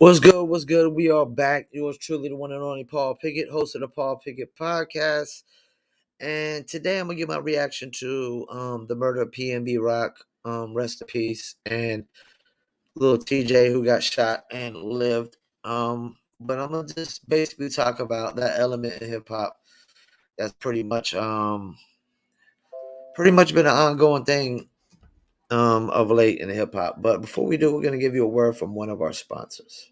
What's good? What's good? We are back. Yours truly, the one and only Paul Pickett, host of the Paul Pickett podcast. And today I'm gonna give my reaction to the murder of PNB Rock. Rest in peace, and little TJ who got shot and lived. But I'm gonna just basically talk about that element in hip hop that's pretty much been an ongoing thing of late in hip hop. But before we do, we're gonna give you a word from one of our sponsors.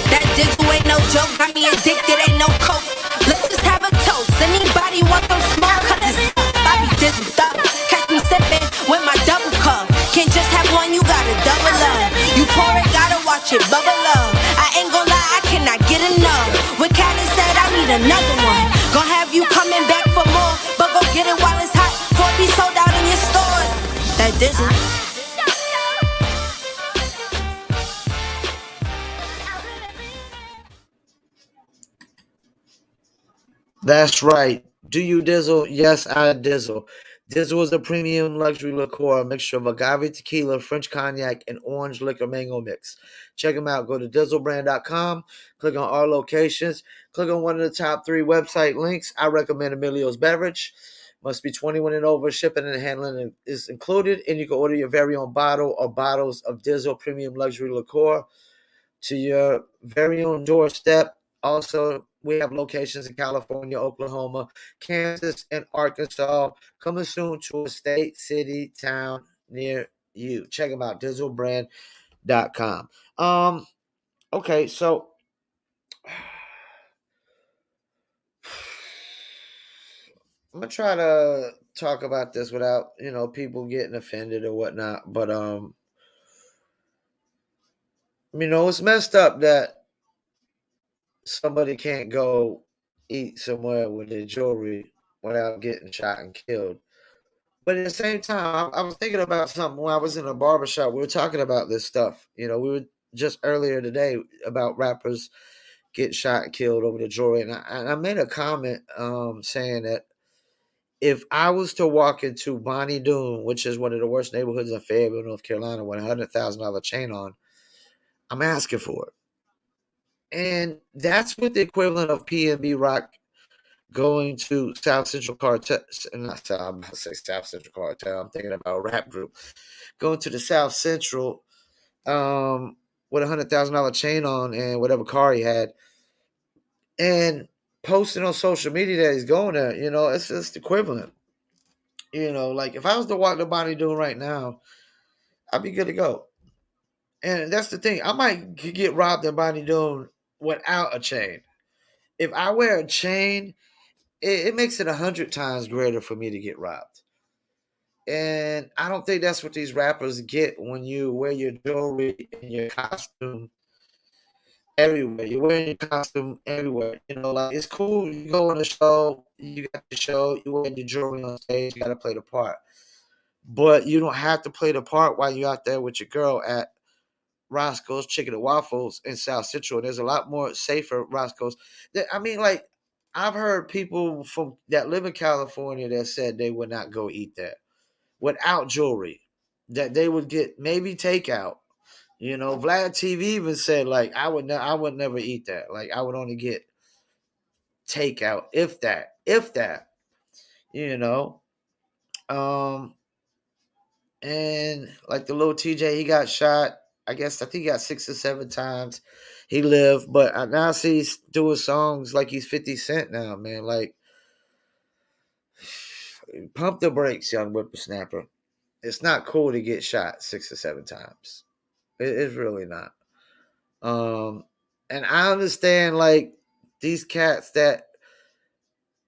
That dizzle ain't no joke, got me addicted, ain't no coke. Let's just have a toast. Anybody want some smoke? Cause it's I be dizzled up. Catch me sipping with my double cup. Can't just have one, you gotta double up. You pour it, gotta watch it bubble up. I ain't gon' lie, I cannot get enough. When Callie said I need another one, gon' have you coming back for more. But go get it while it's hot, before it be sold out in your stores. That dizzle. That's right. Do you dizzle? Yes, I dizzle. Dizzle is a premium luxury liqueur, a mixture of agave tequila, French cognac, and orange liquor mango mix. Check them out. Go to dizzlebrand.com, click on our locations, click on one of the top 3 website links. I recommend Emilio's Beverage. Must be 21 and over. Shipping and handling is included, and you can order your very own bottle or bottles of Dizzle premium luxury liqueur to your very own doorstep. Also, we have locations in California, Oklahoma, Kansas, and Arkansas. Coming soon to a state, city, town near you. Check them out, dizzlebrand.com. Okay, so I'm gonna try to talk about this without, people getting offended or whatnot. But it's messed up that somebody can't go eat somewhere with their jewelry without getting shot and killed. But at the same time, I was thinking about something when I was in a barbershop. We were talking about this stuff. We were just earlier today about rappers getting shot and killed over the jewelry. And I made a comment saying that if I was to walk into Bonnie Doon, which is one of the worst neighborhoods in Fayetteville, North Carolina, with a $100,000 chain on, I'm asking for it. And that's what the equivalent of PNB Rock going to South Central Cartel, not South, I'm about to say South Central Cartel, I'm thinking about a rap group, going to the South Central with a $100,000 chain on and whatever car he had, and posting on social media that he's going there, it's just equivalent. Like if I was to walk the Bonnie Doon right now, I'd be good to go. And that's the thing, I might get robbed in Bonnie Doon without a chain. If I wear a chain, it makes it 100 times greater for me to get robbed. And I don't think that's what these rappers get when you wear your jewelry and your costume everywhere. You're wearing your costume everywhere. Like it's cool. You go on a show, you got the show, you wear your jewelry on stage, you got to play the part. But you don't have to play the part while you're out there with your girl at Roscoe's Chicken and Waffles in South Central. There's a lot more safer Roscoe's. Like I've heard people from that live in California that said they would not go eat there without jewelry, that they would get maybe takeout. Vlad TV even said like I would never eat that. Like I would only get takeout if that. You know, um, and like the little TJ, he got shot. I think he got 6 or 7 times. He lived, but I now see he's doing songs like he's 50 Cent now, man. Like, pump the brakes, young whippersnapper. It's not cool to get shot 6 or 7 times. It's really not. And I understand like these cats that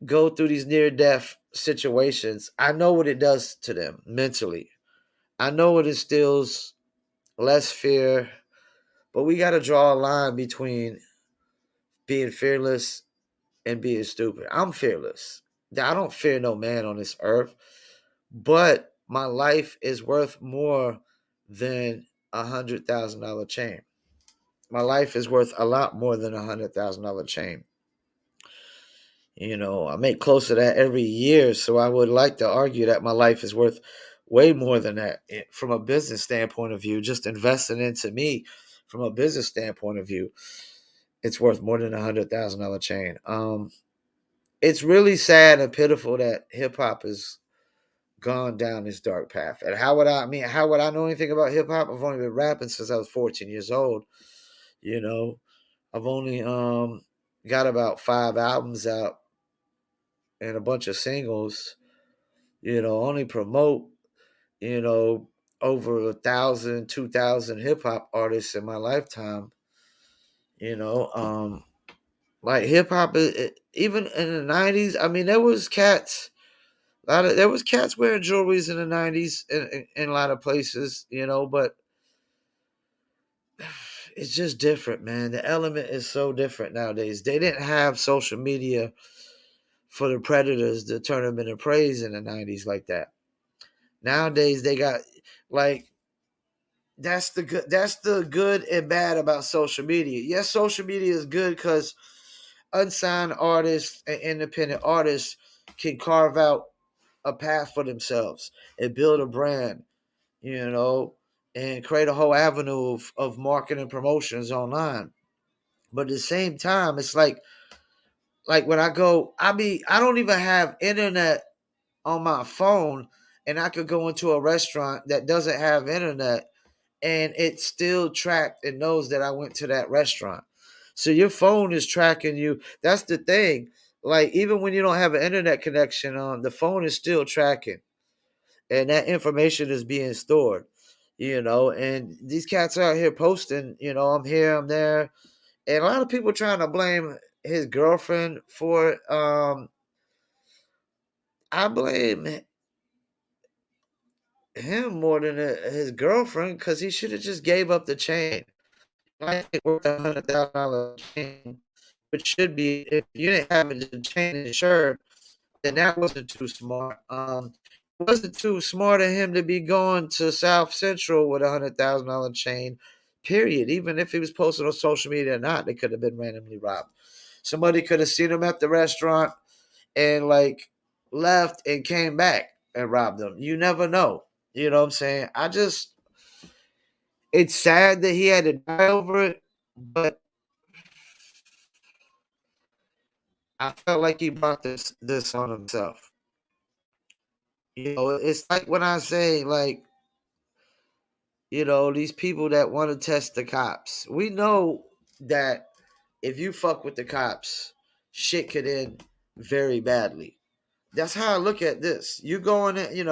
go through these near death situations. I know what it does to them mentally. I know it instills less fear, but we got to draw a line between being fearless and being stupid. I'm fearless. I don't fear no man on this earth, but my life is worth more than $100,000 chain. My life is worth a lot more than $100,000 chain. I make close to that every year, so I would like to argue that my life is worth way more than that from a business standpoint of view. Just investing into me from a business standpoint of view, it's worth more than $100,000 chain. It's really sad and pitiful that hip hop has gone down this dark path. And how would I know anything about hip hop? I've only been rapping since I was 14 years old. You know, I've only got about 5 albums out and a bunch of singles. Only promote, you know, over 1,000, 2,000 hip hop artists in my lifetime. You know, like hip hop, even in the '90s. I mean, there was cats. There was cats wearing jewelries in the '90s in a lot of places. But it's just different, man. The element is so different nowadays. They didn't have social media for the predators to turn them into praise in the '90s like that. Nowadays they got like that's the good and bad about social media. Yes, social media is good because unsigned artists and independent artists can carve out a path for themselves and build a brand, you know, and create a whole avenue of marketing promotions online. But at the same time, it's like when I don't even have internet on my phone, and I could go into a restaurant that doesn't have internet and it's still tracked and knows that I went to that restaurant. So your phone is tracking you. That's the thing. Like even when you don't have an internet connection on, the phone is still tracking, and that information is being stored. And these cats out here posting. I'm here, I'm there, and a lot of people trying to blame his girlfriend for it. I blame him more than his girlfriend because he should have just gave up the chain. I think worth $100,000 chain, which should be if you didn't have the chain insured, then that wasn't too smart. It wasn't too smart of him to be going to South Central with $100,000 chain. Period. Even if he was posted on social media or not, they could have been randomly robbed. Somebody could have seen him at the restaurant and like left and came back and robbed them. You never know. You know what I'm saying? It's sad that he had to die over it, but I felt like he brought this on himself. It's like when I say like, these people that want to test the cops. We know that if you fuck with the cops, shit could end very badly. That's how I look at this. You going in,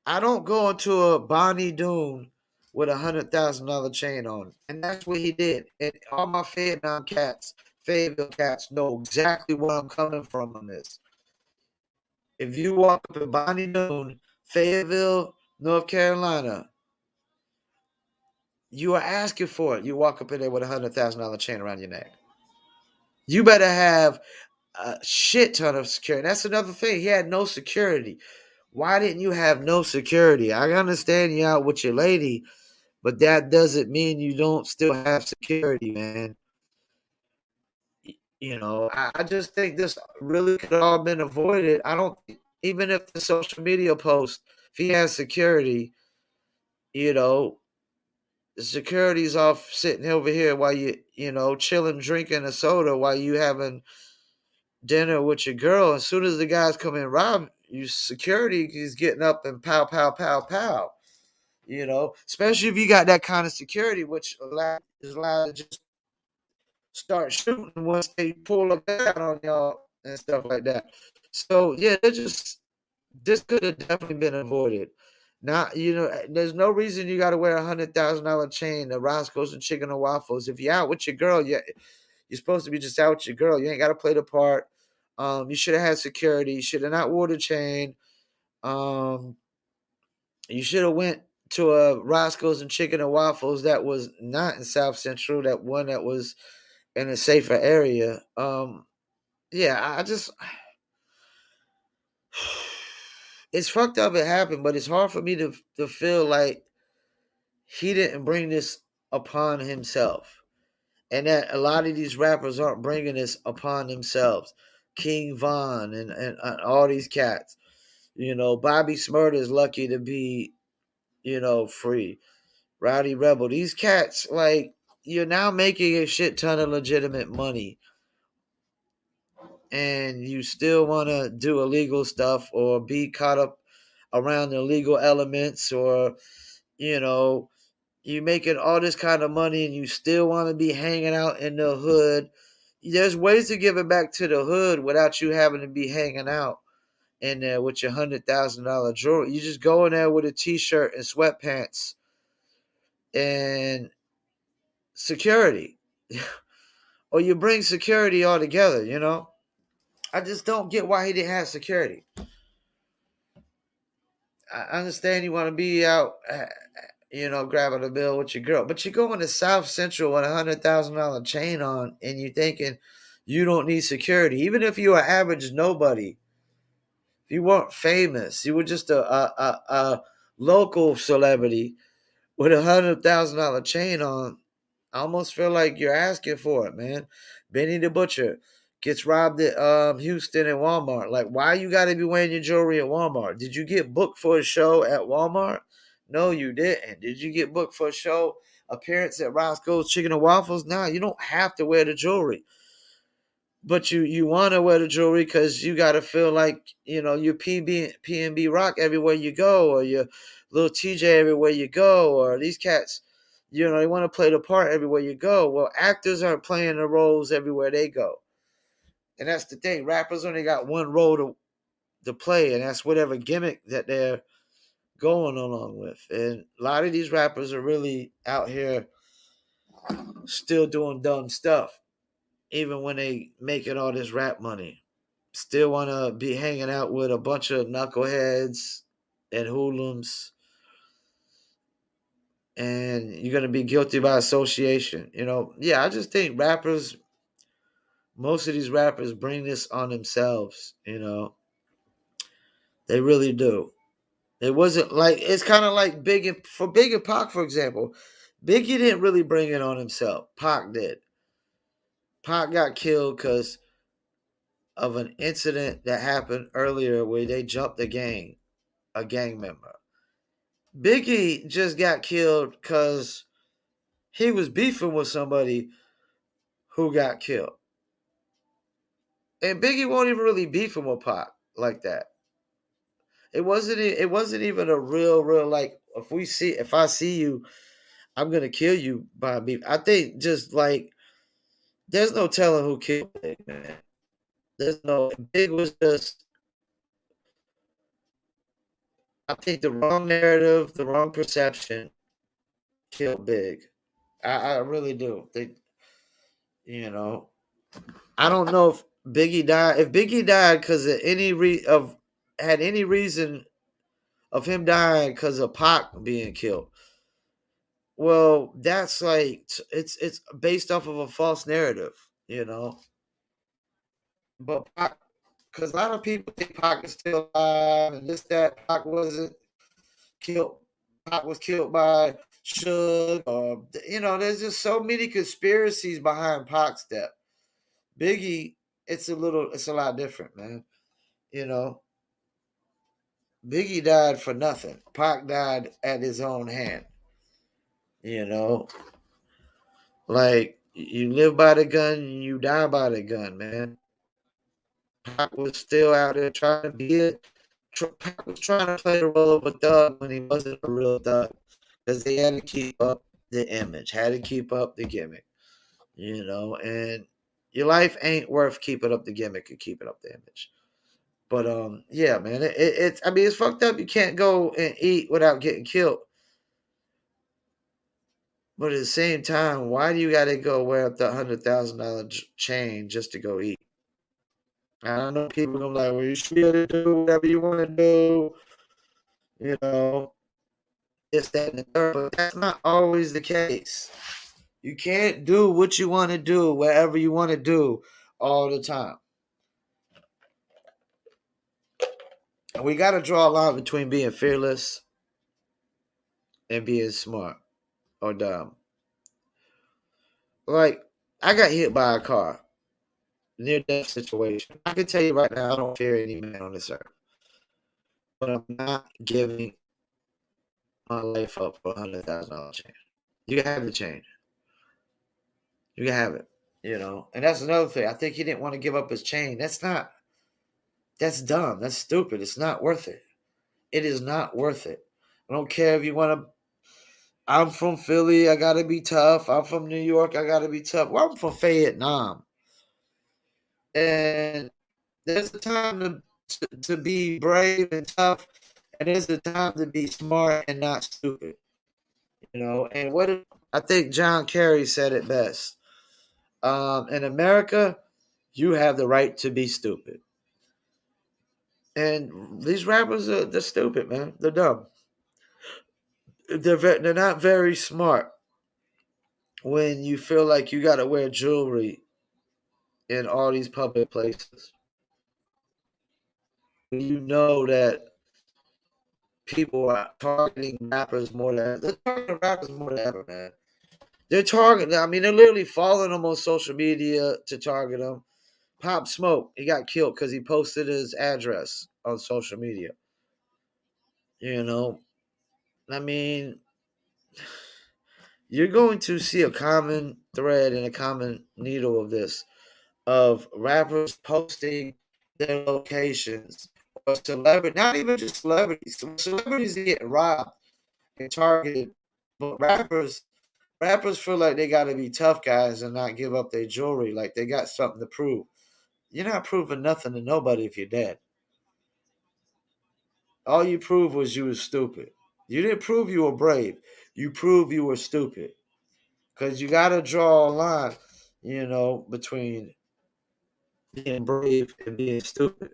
I don't go into a Bonnie Doon with $100,000 chain on. And that's what he did. And all my Fayetteville cats know exactly where I'm coming from on this. If you walk up in Bonnie Doon, Fayetteville, North Carolina, you are asking for it. You walk up in there with $100,000 chain around your neck. You better have a shit ton of security. That's another thing. He had no security. Why didn't you have no security? I understand you out with your lady, but that doesn't mean you don't still have security, man. I just think this really could have all been avoided. I don't, even if the social media post, if he has security, you know, the security's off sitting over here while chilling, drinking a soda while you having dinner with your girl. As soon as the guys come in, rob you, security is getting up and pow, pow, pow, pow. Especially if you got that kind of security, which is allowed to just start shooting once they pull a gun on y'all and stuff like that. So yeah, this could have definitely been avoided. Now, there's no reason you got to wear $100,000 chain to Roscoe's and chicken and waffles. If you're out with your girl, you're supposed to be just out with your girl. You ain't got to play the part. You should have had security. You should have not wore the chain. You should have went to a Roscoe's and chicken and waffles that was not in South Central. That one that was in a safer area. Yeah, I just it's fucked up. It happened, but it's hard for me to feel like he didn't bring this upon himself, and that a lot of these rappers aren't bringing this upon themselves. King Von and all these cats. Bobby Smurda is lucky to be, free. Rowdy Rebel. These cats, like, you're now making a shit ton of legitimate money. And you still want to do illegal stuff or be caught up around the illegal elements, or, you making all this kind of money and you still want to be hanging out in the hood. There's ways to give it back to the hood without you having to be hanging out in there with your $100,000 jewelry. You just go in there with a t-shirt and sweatpants and security. Or you bring security all together, I just don't get why he didn't have security. I understand you want to be out, grabbing a bill with your girl, but you go into South Central with $100,000 chain on, and you thinking you don't need security, even if you were average nobody. If you weren't famous, you were just a local celebrity with $100,000 chain on. I almost feel like you're asking for it, man. Benny the Butcher gets robbed at Houston and Walmart. Like, why you got to be wearing your jewelry at Walmart? Did you get booked for a show at Walmart? No, you didn't. Did you get booked for a show appearance at Roscoe's Chicken and Waffles? No, you don't have to wear the jewelry. But you want to wear the jewelry because you got to feel like, your PNB rock everywhere you go, or your little TJ everywhere you go, or these cats, they want to play the part everywhere you go. Well, actors aren't playing the roles everywhere they go. And that's the thing. Rappers only got one role to play, and that's whatever gimmick that they're going along with. And a lot of these rappers are really out here still doing dumb stuff, even when they making all this rap money. Still want to be hanging out with a bunch of knuckleheads and hoodlums, and you're going to be guilty by association. I just think most of these rappers bring this on themselves. They really do. It wasn't like, it's kind of like Big and Pac, for example. Biggie didn't really bring it on himself. Pac did. Pac got killed because of an incident that happened earlier where they jumped a gang member. Biggie just got killed because he was beefing with somebody who got killed. And Biggie won't even really beefing with Pac like that. It wasn't even a real like, if I see you, I'm gonna kill you by beef. I think just like, there's no telling who killed Big, man. Big was just, I think the wrong narrative, the wrong perception killed Big. I really do. I don't know if Biggie died. If Biggie died because of had any reason of him dying because of Pac being killed, well, that's like, it's based off of a false narrative. But Pac, because a lot of people think Pac is still alive and this, that. Pac wasn't killed. Pac was killed by Suge, or there's just so many conspiracies behind Pac's death. Biggie, it's a lot different, man. You know, Biggie died for nothing. Pac died at his own hand. You know, like, you live by the gun, you die by the gun, man. Pac was still out there trying to be it. Pac was trying to play the role of a thug when he wasn't a real thug, because they had to keep up the image, had to keep up the gimmick. And your life ain't worth keeping up the gimmick and keeping up the image. But yeah, man, it's, I mean, it's fucked up. You can't go and eat without getting killed. But at the same time, why do you got to go wear up the $100,000 chain just to go eat? I know people gonna be like, well, you should be able to do whatever you want to do. You know, this, that, and the third. But that's not always the case. You can't do what you want to do wherever you want to do all the time. And we got to draw a line between being fearless and being smart or dumb. Like, I got hit by a car. near-death situation. I can tell you right now, I don't fear any man on this earth, but I'm not giving my life up for $100,000 change. You can have the change. You can have it. And that's another thing. I think he didn't want to give up his chain. That's dumb. That's stupid. It's not worth it. It is not worth it. I don't care if you want to. I'm from Philly. I got to be tough. I'm from New York. I got to be tough. Well, I'm from Vietnam. And there's a time to be brave and tough. And there's a time to be smart and not stupid. And I think John Kerry said it best. In America, you have the right to be stupid. And these rappers they're stupid, man. They're dumb. They're not very smart when you feel like you got to wear jewelry in all these public places. You know that people are targeting rappers more than they're targeting rappers more than ever, man. They're targeting. I mean, they're literally following them on social media to target them. Pop Smoke, he got killed because he posted his address on social media. I mean, you're going to see a common thread and a common needle of this, of rappers posting their locations, or celebrity, not even just celebrities. Celebrities are getting robbed and targeted, but rappers feel like they got to be tough guys and not give up their jewelry, like they got something to prove. You're not proving nothing to nobody if you're dead. All you proved was you were stupid. You didn't prove you were brave. You proved you were stupid. Because you got to draw a line, between being brave and being stupid.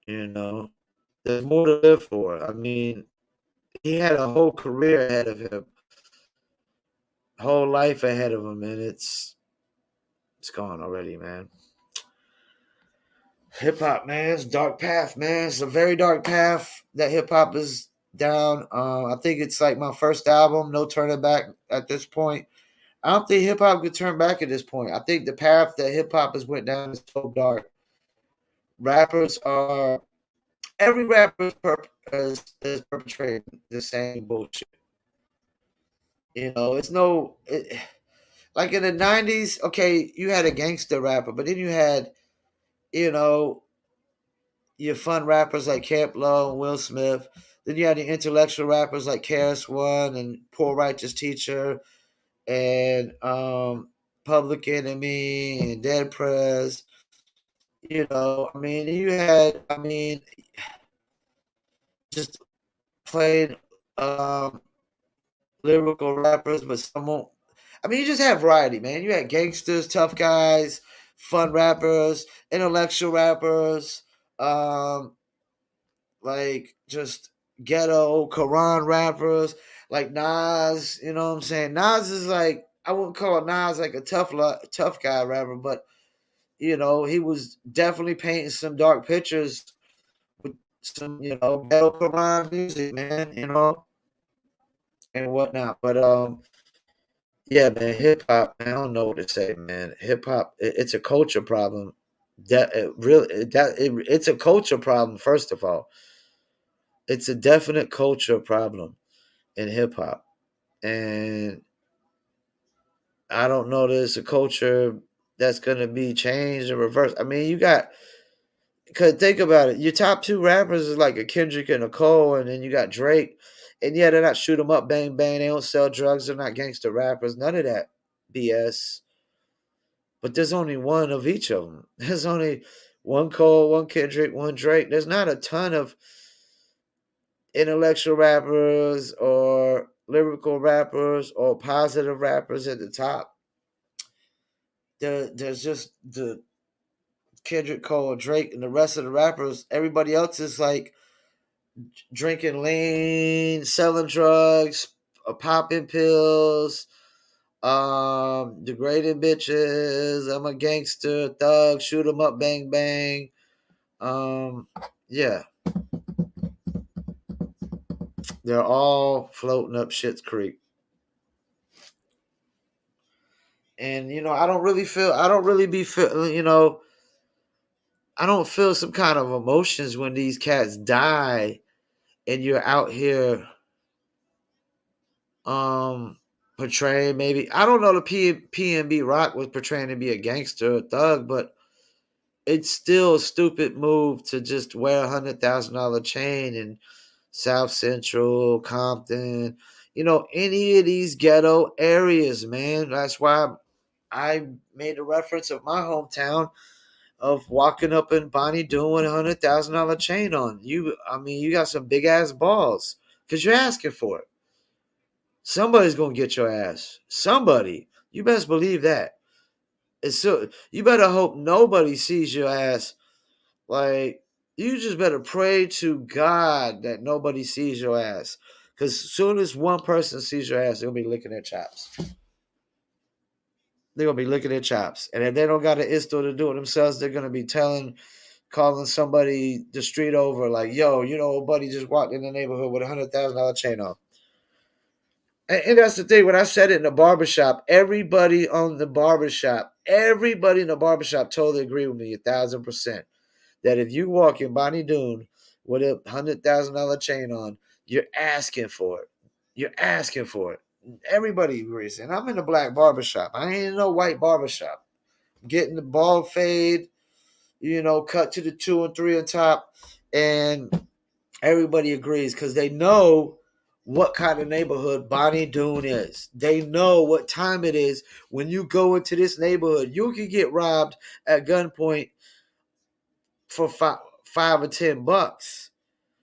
There's more to live for. I mean, he had a whole career ahead of him, whole life ahead of him, and it's gone already, man. Hip hop, man, it's a dark path, man. It's a very dark path that hip hop is down. I think it's like my first album, no turning back at this point. I don't think hip hop could turn back at this point. I think the path that hip hop has went down is so dark. Rappers are every rapper is perpetrating the same bullshit. It's like in the 90s. Okay, you had a gangster rapper, but then you had you know your fun rappers like Camp Low and Will Smith. Then you had the intellectual rappers like KRS One and Poor Righteous Teacher and Public Enemy and Dead Prez. Just played lyrical rappers, but some won't. You just have variety, man. You had gangsters, tough guys, fun rappers, intellectual rappers, like just ghetto Quran rappers, like Nas. You know what I'm saying? Nas is like, I wouldn't call Nas like a tough guy rapper, but he was definitely painting some dark pictures with some ghetto Quran music, man. And whatnot. But yeah, man, hip hop, man, I don't know what to say, man. Hip hop, it's a culture problem. It's a culture problem. First of all, it's a definite culture problem in hip hop, and I don't know that it's a culture that's going to be changed or reversed. You got, because think about it, your top two rappers is like a Kendrick and a Cole, and then you got Drake, and yeah, they're not shoot 'em up, bang bang. They don't sell drugs. They're not gangster rappers. None of that BS. But there's only one of each of them. There's only one Cole, one Kendrick, one Drake. There's not a ton of intellectual rappers or lyrical rappers or positive rappers at the top. There's just the Kendrick, Cole, Drake, and the rest of the rappers. Everybody else is like drinking lean, selling drugs, popping pills, degrading bitches. I'm a gangster, thug, shoot 'em up, bang bang. Yeah, they're all floating up shit's creek. And I don't really feel. I don't really be feel. I don't feel some kind of emotions when these cats die, and you're out here um portraying maybe I don't know the PNB Rock was portraying to be a gangster or thug, but it's still a stupid move to just wear $100,000 chain in South Central, Compton, any of these ghetto areas, man. That's why I made a reference of my hometown of walking up in Bonnie doing with $100,000 chain on. You got some big ass balls because you're asking for it. Somebody's gonna get your ass. Somebody. You best believe that. You better hope nobody sees your ass. Like, you just better pray to God that nobody sees your ass. Because as soon as one person sees your ass, they'll be licking their chops. They're gonna be licking their chops. And if they don't got an isto to do it themselves, they're gonna be calling somebody the street over, like, yo, a buddy just walked in the neighborhood with $100,000 chain on. And that's the thing. When I said it in the barbershop, everybody in the barbershop totally agree with me 1,000%. That if you walk in Bonnie Doon with a $100,000 chain on, you're asking for it. You're asking for it. Everybody agrees. And I'm in a black barbershop. I ain't in no white barbershop. Getting the bald fade, cut to the 2 and 3 on top. And everybody agrees because they know what kind of neighborhood Bonnie Doon is. They know what time it is when you go into this neighborhood. You can get robbed at gunpoint for $5 or $10.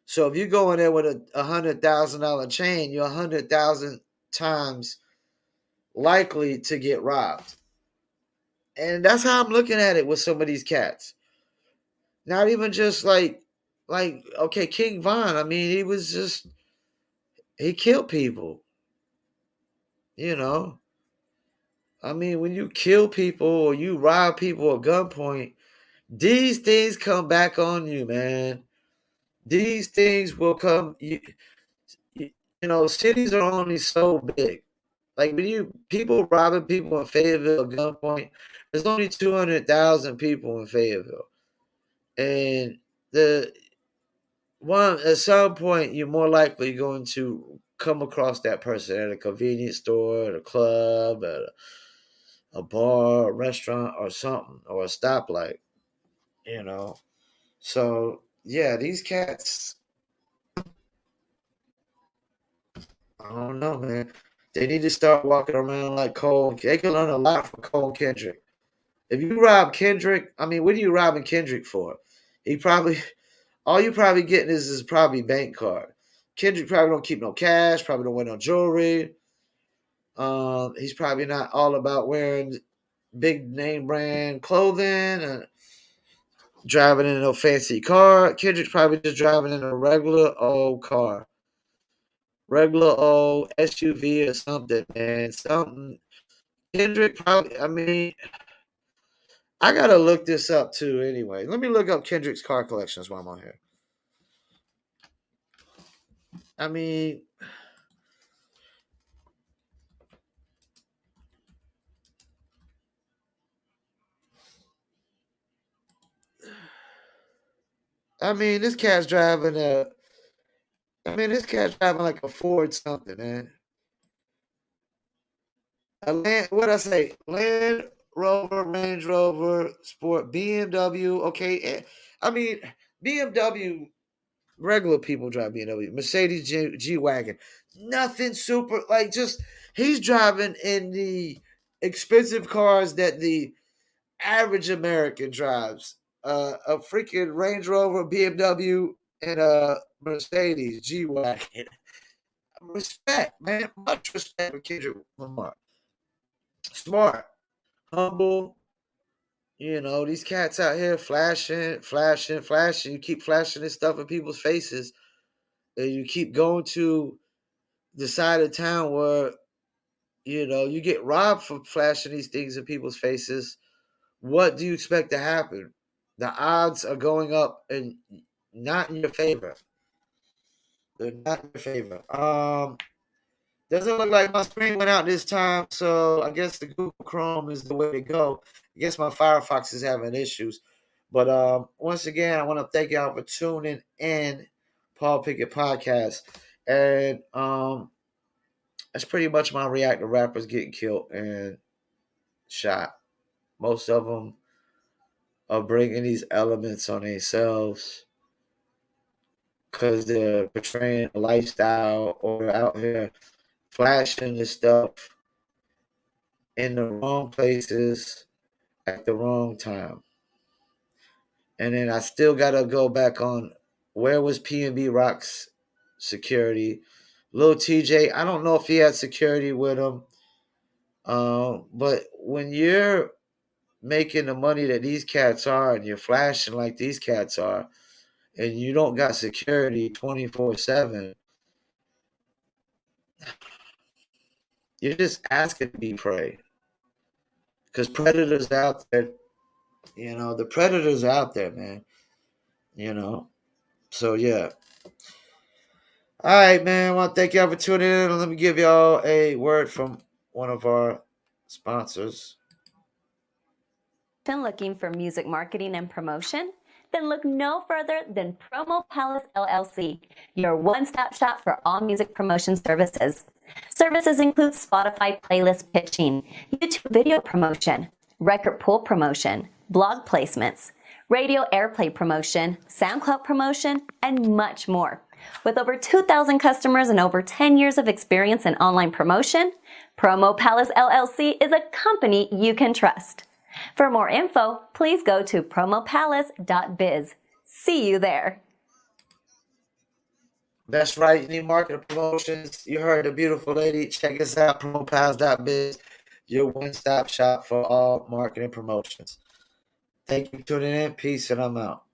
So if you go in there with a $100,000 chain, you're 100,000 times likely to get robbed. And that's how I'm looking at it with some of these cats. Not even just like okay, King Von. I mean, he killed people. You know, I mean, when you kill people or you rob people at gunpoint, these things come back on you, man. These things will come. Cities are only so big. Like when people robbing people in Fayetteville at gunpoint, there's only 200,000 people in Fayetteville, and the one at some point you're more likely going to come across that person at a convenience store, at a club, at a bar, a restaurant, or something, or a stoplight. You know, so yeah, these cats. I don't know, man. They need to start walking around like Cole. They can learn a lot from Cole Kendrick. If you rob Kendrick, I mean, what are you robbing Kendrick for? He probably all you probably getting is probably bank card. Kendrick probably don't keep no cash, probably don't wear no jewelry. He's probably not all about wearing big name brand clothing and driving in no fancy car. Kendrick's probably just driving in a regular old car, regular old SUV or something, man. Something. Kendrick probably. I mean, I gotta look this up too. Anyway, let me look up Kendrick's car collections while I'm on here. I mean, this cat's driving a. This cat's driving like a Ford something, man. A Land, what I say? Land Rover, Range Rover, Sport, BMW. Okay, I mean BMW. Regular people drive BMW. Mercedes G wagon. Nothing super. Like just he's driving in the expensive cars that the average American drives. A freaking Range Rover, BMW, and a Mercedes G wagon. Respect, man. Much respect for Kendrick Lamar. Smart, humble. These cats out here flashing, flashing, flashing. You keep flashing this stuff in people's faces, and you keep going to the side of town where you get robbed for flashing these things in people's faces. What do you expect to happen? The odds are going up and not in your favor. They're not in your favor. Doesn't look like my screen went out this time, so I guess the Google Chrome is the way to go. I guess my Firefox is having issues. But once again, I want to thank y'all for tuning in Paul Pickett Podcast. And that's pretty much my react to rappers getting killed and shot. Most of them are bringing these elements on themselves because they're portraying a lifestyle or out here flashing this stuff in the wrong places at the wrong time. And then I still got to go back on where was PNB Rock's security. Lil TJ, I don't know if he had security with him. But when you're making the money that these cats are and you're flashing like these cats are and you don't got security 24/7, you're just asking to be preyed. Because predators out there, the predators out there, man. So yeah. All right, man. I want to thank y'all for tuning in. Let me give y'all a word from one of our sponsors. Looking for music marketing and promotion? Then look no further than Promo Palace LLC, your one-stop shop for all music promotion services. Services include Spotify playlist pitching, YouTube video promotion, record pool promotion, blog placements, radio airplay promotion, SoundCloud promotion, and much more. With over 2,000 customers and over 10 years of experience in online promotion, Promo Palace LLC is a company you can trust. For more info, please go to promopalace.biz. See you there. That's right. You need marketing promotions. You heard the beautiful lady. Check us out, promopalace.biz, your one-stop shop for all marketing promotions. Thank you for tuning in. Peace, and I'm out.